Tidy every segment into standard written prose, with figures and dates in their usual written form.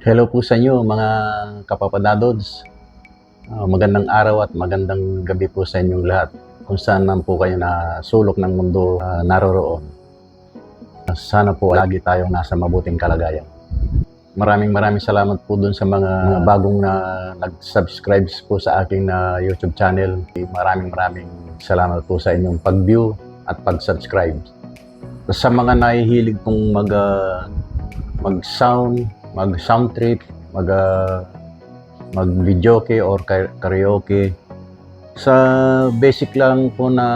Hello po sa inyo mga kapapadadods. Magandang araw at magandang gabi po sa inyong lahat. Kung saan man po kayo na sulok ng mundo naroroon. Sana po lagi tayong nasa mabuting kalagayan. Maraming salamat po dun sa mga bagong na nag-subscribe po sa aking YouTube channel. Maraming salamat po sa inyong pag-view at pag-subscribe. Sa mga nahihilig pong mag-sound trip, mag-videoke or karaoke. Sa basic lang po na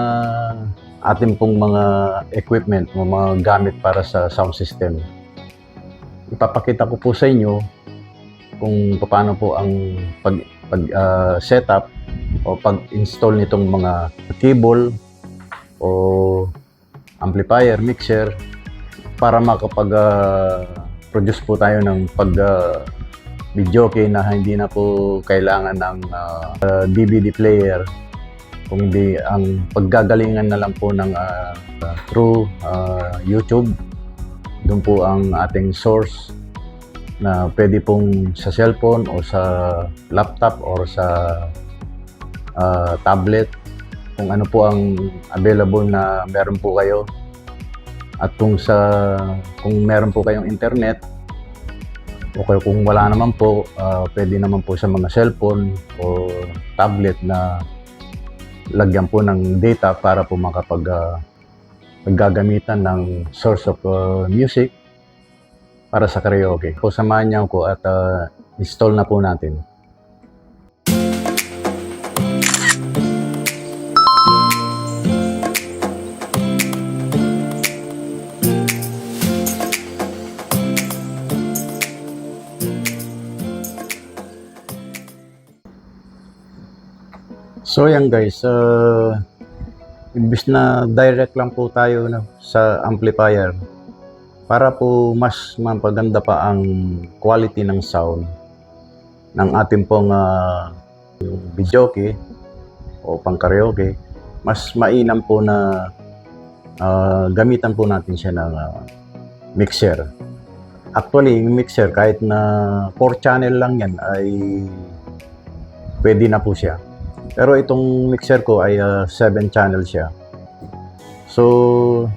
ating pong mga equipment, mga gamit para sa sound system. Ipapakita ko po sa inyo kung paano po ang setup o pag-install nitong mga cable o amplifier, mixer para produce po tayo ng videoke na hindi na po kailangan ng DVD player, kundi ang paggagalingan na lang po ng through YouTube. Doon po ang ating source na pwede pong sa cellphone o sa laptop or sa tablet, kung ano po ang available na meron po kayo. At kung meron po kayong internet, o kung wala naman po, pwede naman po sa mga cellphone o tablet na lagyan po ng data para po maggagamitan ng source of music para sa karaoke. So, samahan niyo ko at install na po natin. So yan guys, imbis na direct lang po tayo sa amplifier para po mas mapaganda pa ang quality ng sound ng ating pong videoke o pang karaoke, mas mainam po na gamitan po natin siya ng mixer. Actually, yung mixer kahit na 4 channel lang yan ay pwede na po siya. Pero itong mixer ko ay 7 channel siya. So,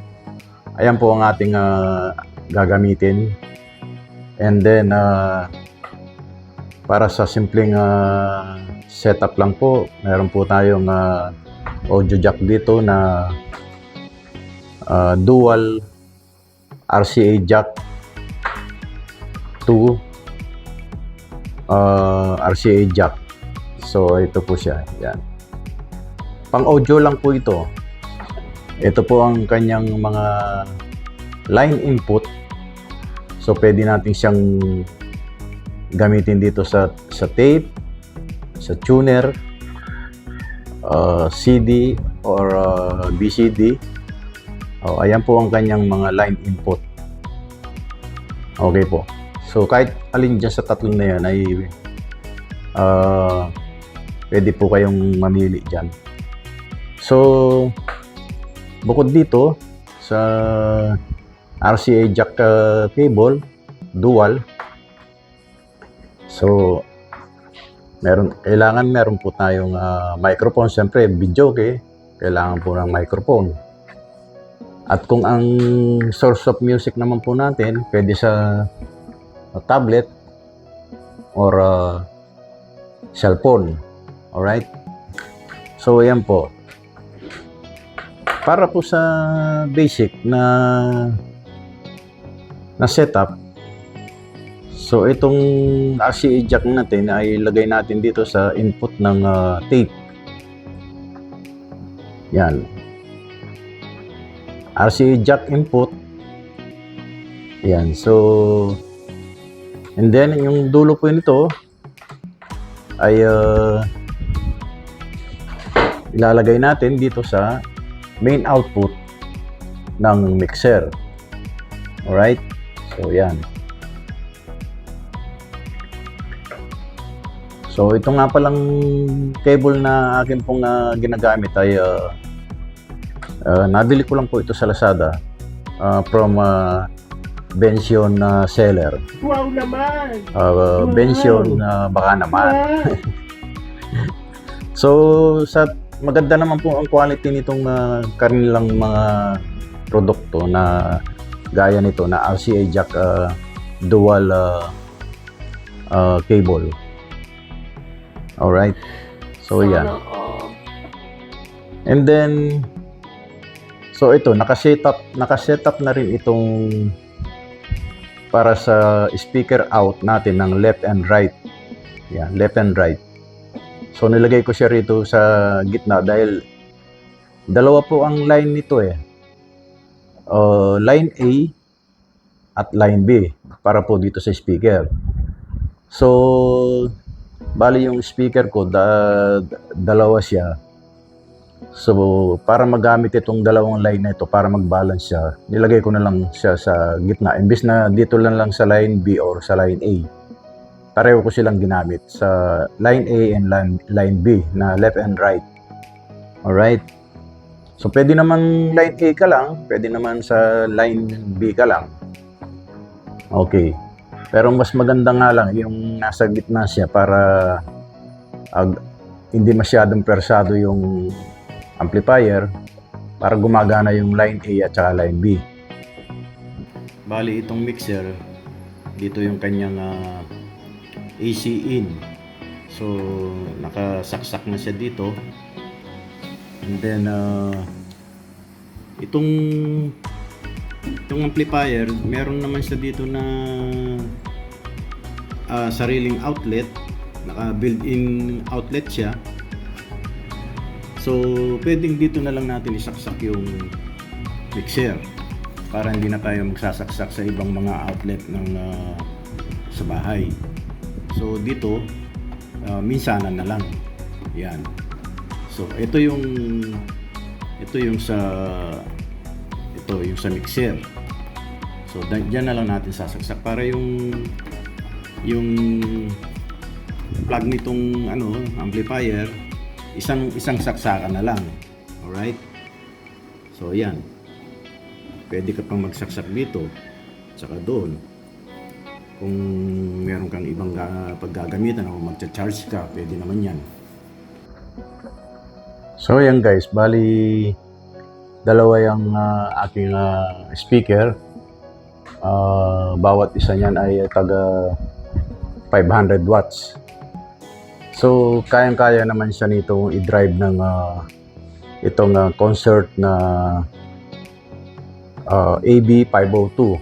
ayan po ang ating gagamitin. And then, para sa simpleng setup lang po, meron po tayong audio jack dito na dual RCA jack to RCA jack. So, ito po siya. Yan. Pang-audio lang po ito. Ito po ang kanyang mga line input. So, pwede natin siyang gamitin dito sa tape, sa tuner, CD or BCD. Ayan po ang kanyang mga line input. Okay po. So, kahit alin dyan sa tatlong na yan ay pwede po kayong mamili dyan. So, bukod dito sa RCA jack cable, dual. So, kailangan meron po tayong microphone. Siyempre, videoke, kailangan po ng microphone. At kung ang source of music naman po natin, pwede sa tablet or cellphone. Alright? So, ayan po. Para po sa basic na setup, so itong RCA jack natin ay lagay natin dito sa input ng tape. Yan. RCA jack input. Yan. So, and then yung dulo po nito ay ilalagay natin dito sa main output ng mixer. Alright? So, yan. So, ito nga palang cable na akin pong ginagamit ay nabili ko lang po ito sa Lazada from Bension seller. Wow naman! Bension baka naman. Wow! So, maganda naman po ang quality nitong kanilang mga produkto na gaya nito na RCA jack dual cable. Alright. So, yan. And then, so ito, nakasetup na rin itong para sa speaker out natin ng left and right. Yan, left and right. So nilagay ko siya rito sa gitna dahil dalawa po ang line nito eh. Line A at line B para po dito sa speaker. So bali yung speaker ko dalawa siya. So para magamit itong dalawang line na ito para mag-balance siya, nilagay ko na lang siya sa gitna imbes na dito lang sa line B or sa line A. Pareho ko silang ginamit sa line A and line B na left and right. Alright. So, pwede naman line A ka lang. Pwede naman sa line B ka lang. Okay. Pero mas maganda nga lang yung nasa gitna siya para hindi masyadong persado yung amplifier para gumagana yung line A at saka line B. Bali, itong mixer, dito yung kanyang AC in. So, nakasaksak na siya dito. And then, itong amplifier, meron naman siya dito na sariling outlet. Naka built-in outlet siya. So, pwedeng dito na lang natin isaksak yung mixer para hindi na tayo magsasaksak sa ibang mga outlet ng sa bahay. So dito minsanan na lang. Yan. So ito yung sa mixer. So diyan na lang natin sasaksak para yung plug nitong amplifier isang saksakan na lang. All right? So yan. Pwede ka pang magsaksak dito saka doon. Kung meron kang ibang paggagamitan o magcha-charge ka, pwede naman yan. So yan guys, bali dalawa yung aking speaker. Bawat isa niyan ay taga 500 watts. So kayang-kaya naman siya nito i-drive ng itong concert na AB502.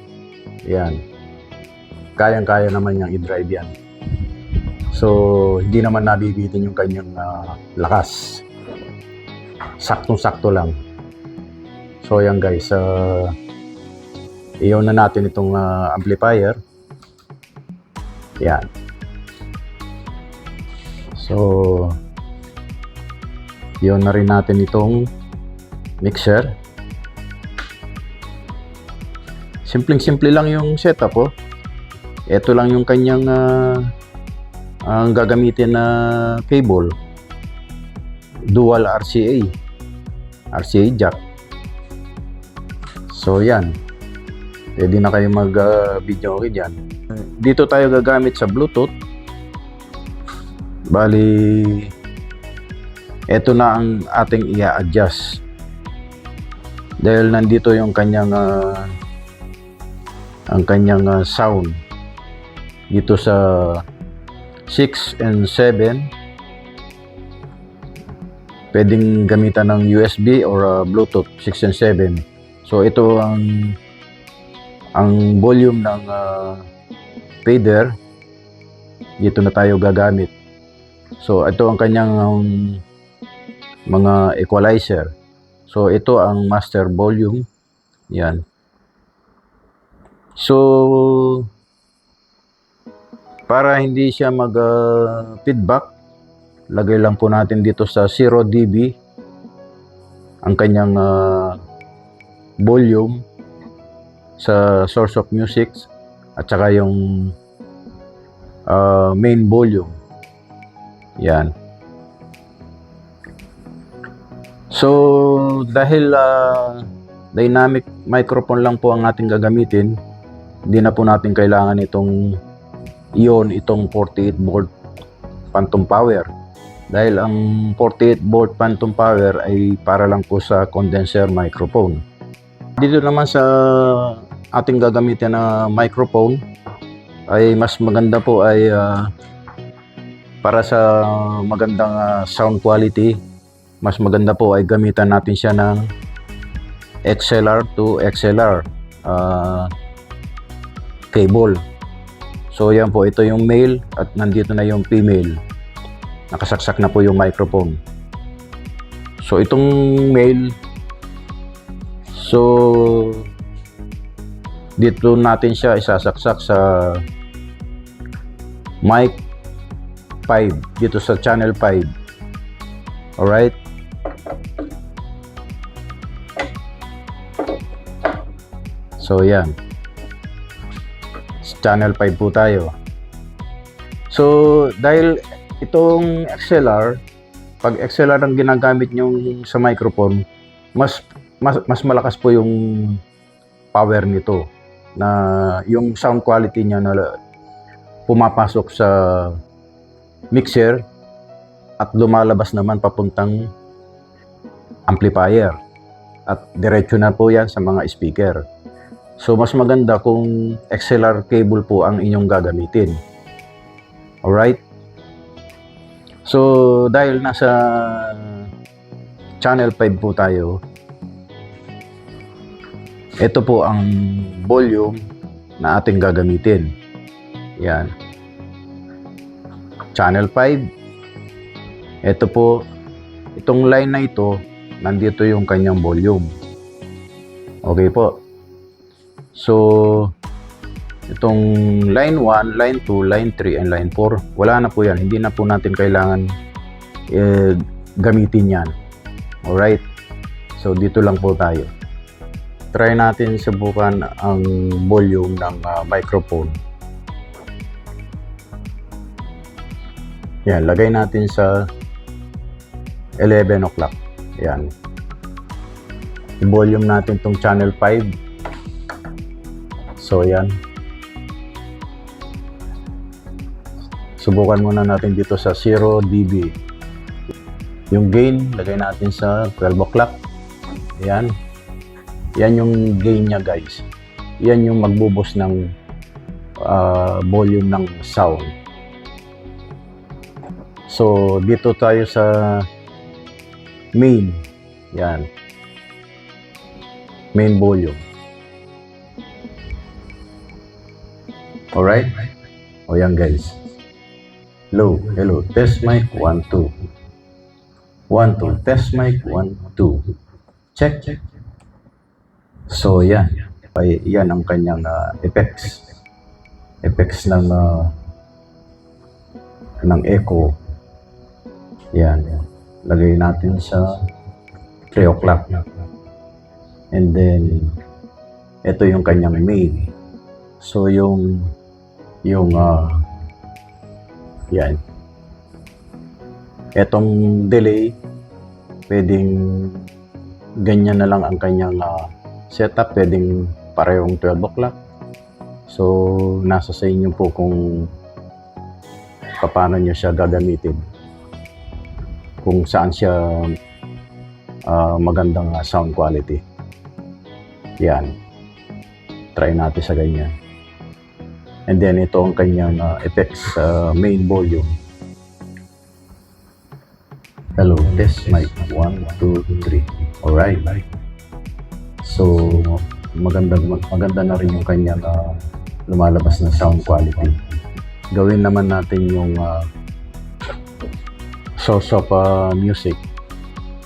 Yan. Kayang-kaya naman niyang i-drive yan. So, hindi naman nabibitin yung kanyang lakas. Saktong-sakto lang. So, yan guys. Iyon na natin itong amplifier. Yan. So, iyon na rin natin itong mixer. Simpleng-simple lang yung setup oh. Ito lang yung kanyang ang gagamitin na cable. Dual RCA jack. So yan. Pwede na kayo mag-video okay dyan. Dito tayo gagamit sa Bluetooth. Bali, ito na ang ating i-adjust. Dahil nandito yung kanyang sound. Dito sa 6 and 7 pwedeng gamitan ng USB or Bluetooth 6 and 7. So ito ang volume ng fader. Dito na tayo gagamit. So ito ang kanyang mga equalizer. So ito ang master volume. Yan. So para hindi siya mag-feedback, lagay lang po natin dito sa 0 dB ang kanyang volume sa source of music at saka yung main volume. Yan. So dahil dynamic microphone lang po ang ating gagamitin, Hindi na po natin kailangan itong 48 volt phantom power. Dahil ang 48 volt phantom power ay para lang po sa condenser microphone. Dito naman sa ating gagamitin na microphone ay mas maganda po ay para sa magandang sound quality, mas maganda po ay gamitan natin siya ng XLR to XLR cable. So yan po, ito yung male at nandito na yung female. Nakasaksak na po yung microphone. So itong male, so dito natin siya isasaksak sa mic 5, dito sa channel 5. Alright? So yan, channel 5 po tayo. So dahil itong XLR, pag XLR ang ginagamit nyo sa microphone, mas malakas po yung power nito, na yung sound quality niya na pumapasok sa mixer at lumalabas naman papuntang amplifier at diretso na po yan sa mga speaker. So mas maganda kung XLR cable po ang inyong gagamitin. Alright? So dahil nasa channel 5 po tayo, ito po ang volume na ating gagamitin. Yan. Channel 5. Ito po, itong line na ito, nandito yung kanyang volume. Okay po. So, itong line 1, line 2, line 3, and line 4, wala na po yan. Hindi na po natin kailangan gamitin yan. Alright? So, dito lang po tayo. Try natin subukan ang volume ng microphone. Yan, lagay natin sa 11 o'clock. Yan. I-volume natin tong channel 5. So, yan. Subukan muna natin dito sa 0 dB. Yung gain, lagay natin sa 12 o'clock. Yan. Yan yung gain niya, guys. Yan yung magbuboost ng volume ng sound. So, dito tayo sa main. Yan. Main volume. Alright? O yan, guys. Low. Hello. Test mic 1, 2. 1, 2. Test mic 1, 2. Check. So, yan. Ay, yan ang kanyang effects. Effects ng echo. Yan. Lagay natin sa 3 o'clock. And then, ito yung kanyang main. So, yung yan. Etong delay, pwedeng ganyan na lang ang kanyang setup. Pwedeng parehong 12 o'clock. So, nasa sa inyo po kung paano nyo siya gagamitin. Kung saan siya magandang sound quality. Yan. Try natin sa ganyan. And then, ito ang kanyang effects main volume. Hello, test mic 1, 2, 3. Alright. So, maganda na rin yung kanyang lumalabas na sound quality. Gawin naman natin yung source of music.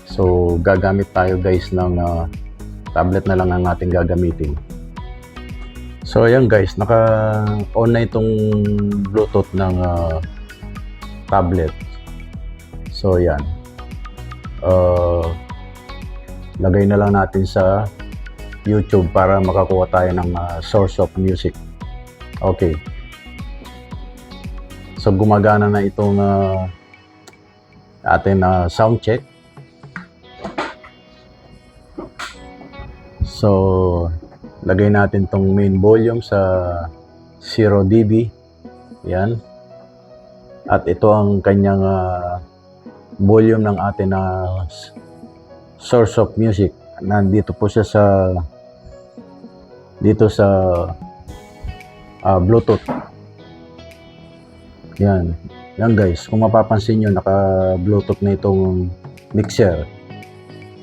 So, gagamit tayo, guys, ng tablet na lang ang ating gagamitin. So, ayan, guys, naka-on na itong Bluetooth ng tablet. So, ayan. Lagay na lang natin sa YouTube para makakuha tayo ng source of music. Okay. So, gumagana na itong ating sound check. So, lagay natin tong main volume sa 0 dB. Yan. At ito ang kanyang volume ng ating source of music. Nandito po siya sa Bluetooth. Yan. Yan guys, kung mapapansin nyo, naka-Bluetooth na itong mixer.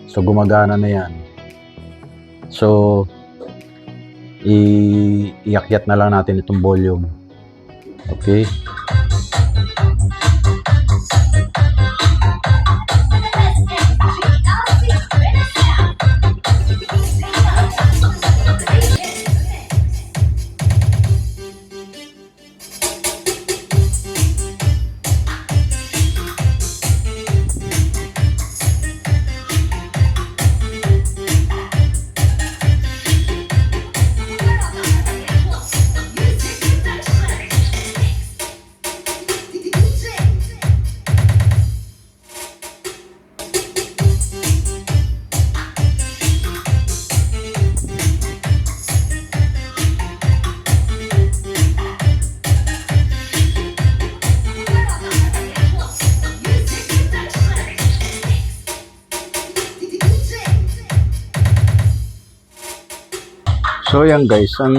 So, gumagana na yan. So, iakyat na lang natin itong volume. Okay. So yan guys, ang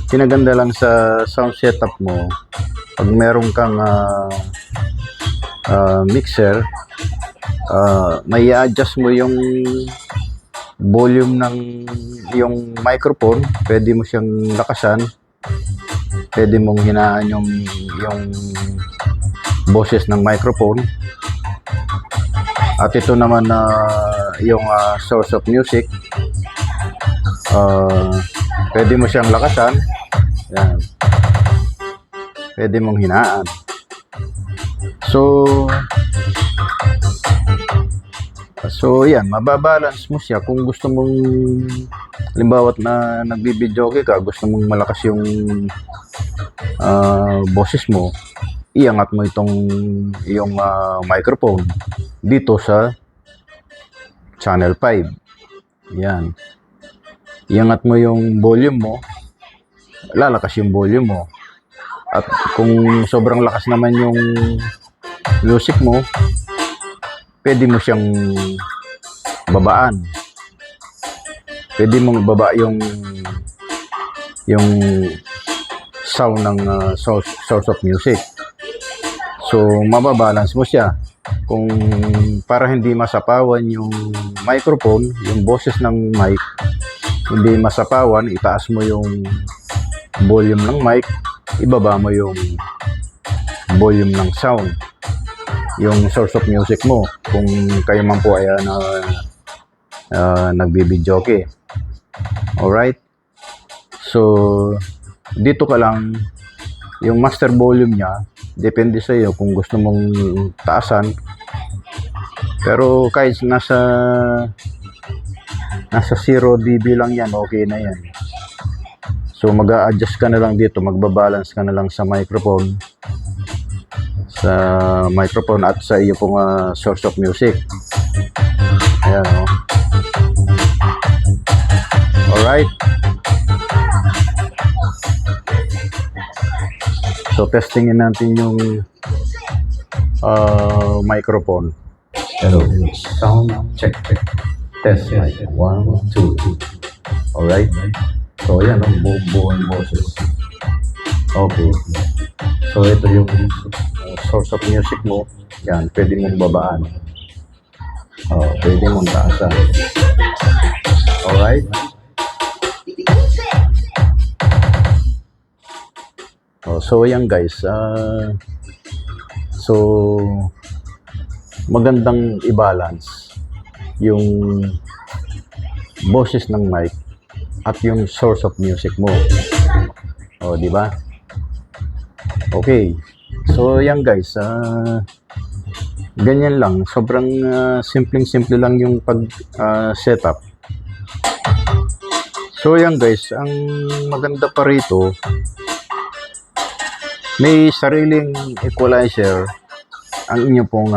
kinaganda lang sa sound setup mo, pag meron kang mixer, may i-adjust mo yung volume ng yung microphone. Pwede mo siyang lakasan, pwede mong hinaan yung boses ng microphone. At ito naman yung source of music, pwede mo siyang lakasan. Yan. Pwede mong hinaan. So yan, mababalance mo siya kung gusto mong, halimbawa na nagbibidyoke ka, gusto mong malakas yung boses mo, iangat mo yung microphone dito sa channel 5. Yan. Iangat mo yung volume mo, lalakas yung volume mo. At kung sobrang lakas naman yung music mo, pwede mo siyang babaan. Pwede mong ibaba yung sound ng source of music. So, mababalance mo siya. Kung para hindi masapawan yung microphone, yung boses ng mic, hindi masapawan, itaas mo yung volume ng mic, ibaba mo yung volume ng sound, yung source of music mo, kung kayo man po ay nagbibidyoke. Alright? So, dito ka lang, yung master volume niya, depende sa iyo kung gusto mong taasan. Pero kahit nasa 0 dB lang yan, okay na yan. So mag-a-adjust ka na lang dito, magbabalance ka na lang sa microphone at sa iyo pong source of music. Ayan, oh. Alright. So testingin natin yung microphone. Hello, sound check. Test mic. 1, 2. Alright. So, yan ang buong boses. Okay. So, ito yung source of music mo. Yan, pwede mong babaan. Pwede mong taasan. Alright. So, yan guys. So, magandang i-balance yung boses ng mic at yung source of music mo. Di ba? Okay. So, yan guys. Ganyan lang. Sobrang simpleng-simple lang yung pag-setup. So, yan guys. Ang maganda pa rito, may sariling equalizer ang inyo pong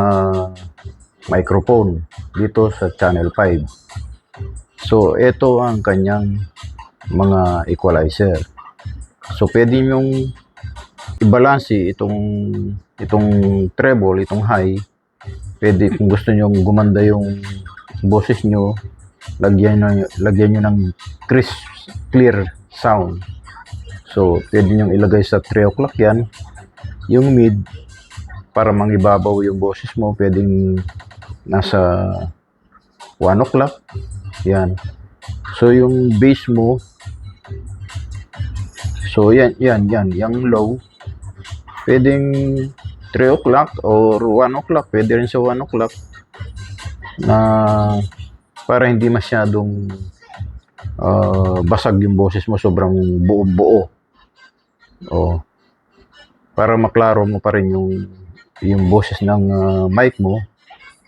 microphone dito sa channel 5. So, ito ang kanyang mga equalizer. So, pwede nyong i-balance itong treble, itong high. Pwede kung gusto nyo gumanda yung boses nyo, lagyan nyo ng crisp, clear sound. So, pwede nyo ilagay sa 3 o'clock yan. Yung mid, para mangibabaw yung boses mo, pwedeng nasa 1 o'clock. Yan. So, yung bass mo, so, yung low, pwedeng 3 o'clock or 1 o'clock, pwede rin sa 1 o'clock, na para hindi masyadong basag yung boses mo, sobrang buo-buo. O, para maklaro mo pa rin yung boses ng mic mo,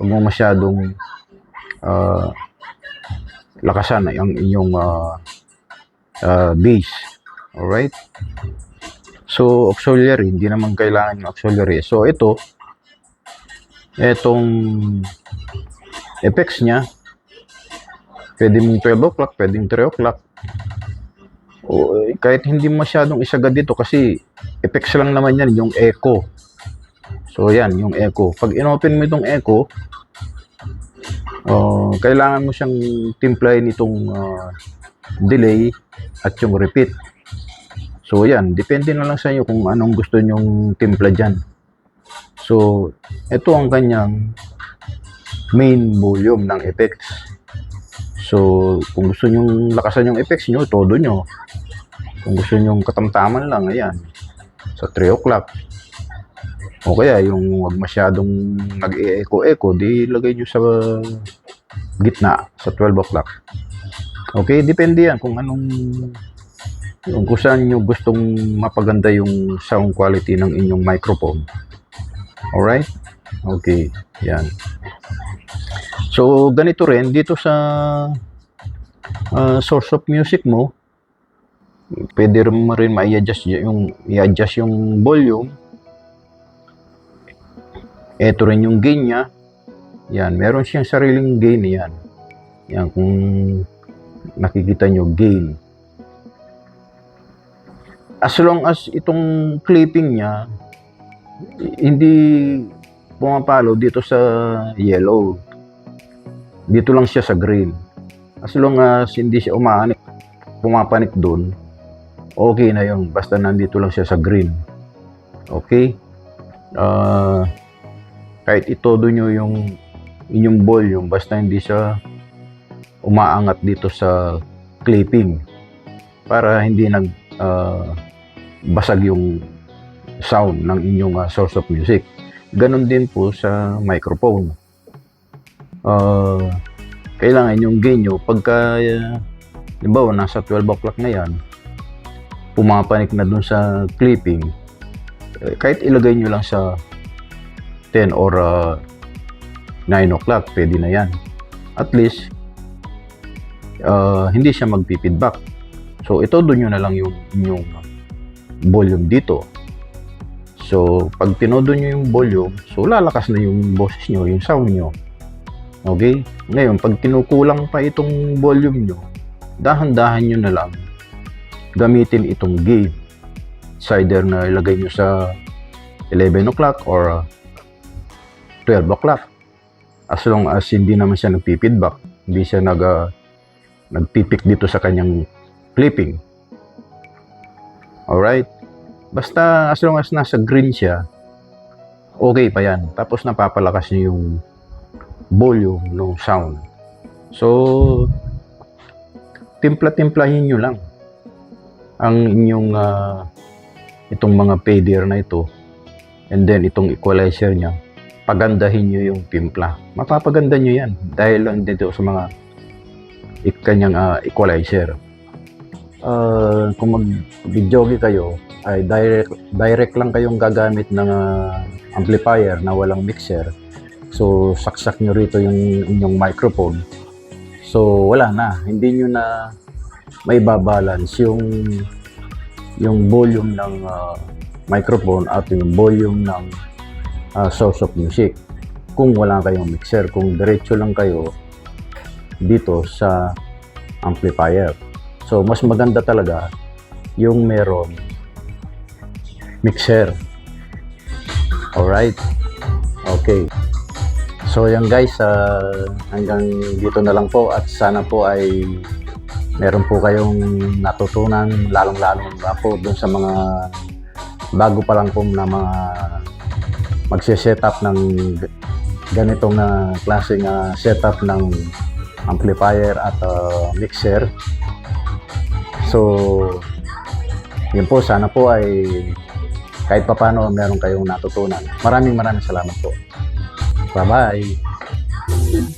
huwag mo masyadong lakasan ang inyong bass. Alright? So, auxiliary, hindi naman kailangan yung auxiliary. So, itong effects niya, pwede mong 12 o'clock, pwedeng 3 o'clock. O, kahit hindi masyadong isagad dito kasi effects lang naman yan, yung echo. So, yan, yung echo. Pag inopen mo itong echo, kailangan mo siyang timplahin itong delay at yung repeat. So, yan. Depende na lang sa inyo kung anong gusto nyong timpla dyan. So, ito ang kanyang main volume ng effects. So, kung gusto nyong lakasan yung effects nyo, todo nyo. Kung gusto nyong katamtaman lang, ayan. Sa 3 o'clock. O kaya, yung wag masyadong nag-e-echo-echo, di lagay nyo sa gitna, sa 12 o'clock. Okay, depende yan kung kung saan nyo gustong mapaganda yung sound quality ng inyong microphone. Alright? Okay, yan. So, ganito rin, dito sa source of music mo, pwede rin i-adjust yung volume. Ito rin yung gain niya. Yan, meron siyang sariling gain yan. Yan, kung nakikita nyo, gain. As long as itong clipping niya, hindi pumapalo dito sa yellow. Dito lang siya sa green. As long as hindi siya pumapanik doon, okay na yun. Basta nandito lang siya sa green. Okay? Kahit itodo nyo yung inyong volume, basta hindi siya umaangat dito sa clipping para hindi basag yung sound ng inyong source of music. Ganon din po sa microphone. Kailangan yung gain nyo pagka halimbawa nasa 12 o'clock na yan, pumapanik na dun sa clipping, kahit ilagay nyo lang sa 10 or 9 o'clock, pwede na yan. At least hindi siya magpi-feedback. So ito doon nyo na lang yung volume dito. So pag tinodo nyo yung volume, so lalakas na yung boses nyo, yung sound nyo. Okay? Ngayon, pag kinukulang pa itong volume nyo, dahan-dahan nyo na lang gamitin itong gain. It's either na ilagay nyo sa 11 o'clock or 12 o'clock. As long as hindi naman siya nagpi-feedback, hindi siya nagpipik dito sa kanyang clipping. Alright? Basta as long as nasa green siya, okay pa yan. Tapos napapalakas niyo yung volume ng sound. So, timpla-timplahin nyo lang ang inyong itong mga fader na ito, and then itong equalizer niya, pagandahin nyo yung timpla. Mapapaganda nyo yan dahil lang dito sa mga kanyang equalizer. Kung mag-videogi kayo, ay direct lang kayong gagamit ng amplifier na walang mixer. So, saksak nyo rito yung inyong microphone. So, wala na. Hindi nyo na may babalance yung volume ng microphone at yung volume ng source of music. Kung wala kayong mixer, kung diretso lang kayo dito sa amplifier. So, mas maganda talaga yung meron mixer. Alright? Okay. So, yan guys, hanggang dito na lang po at sana po ay meron po kayong natutunan, lalong-lalong na po dun sa mga bago pa lang po na mga magse-setup ng ganitong na klaseng setup ng amplifier at mixer. So, yun po, sana po ay kahit pa paano meron kayong natutunan. Maraming salamat po. Bye-bye!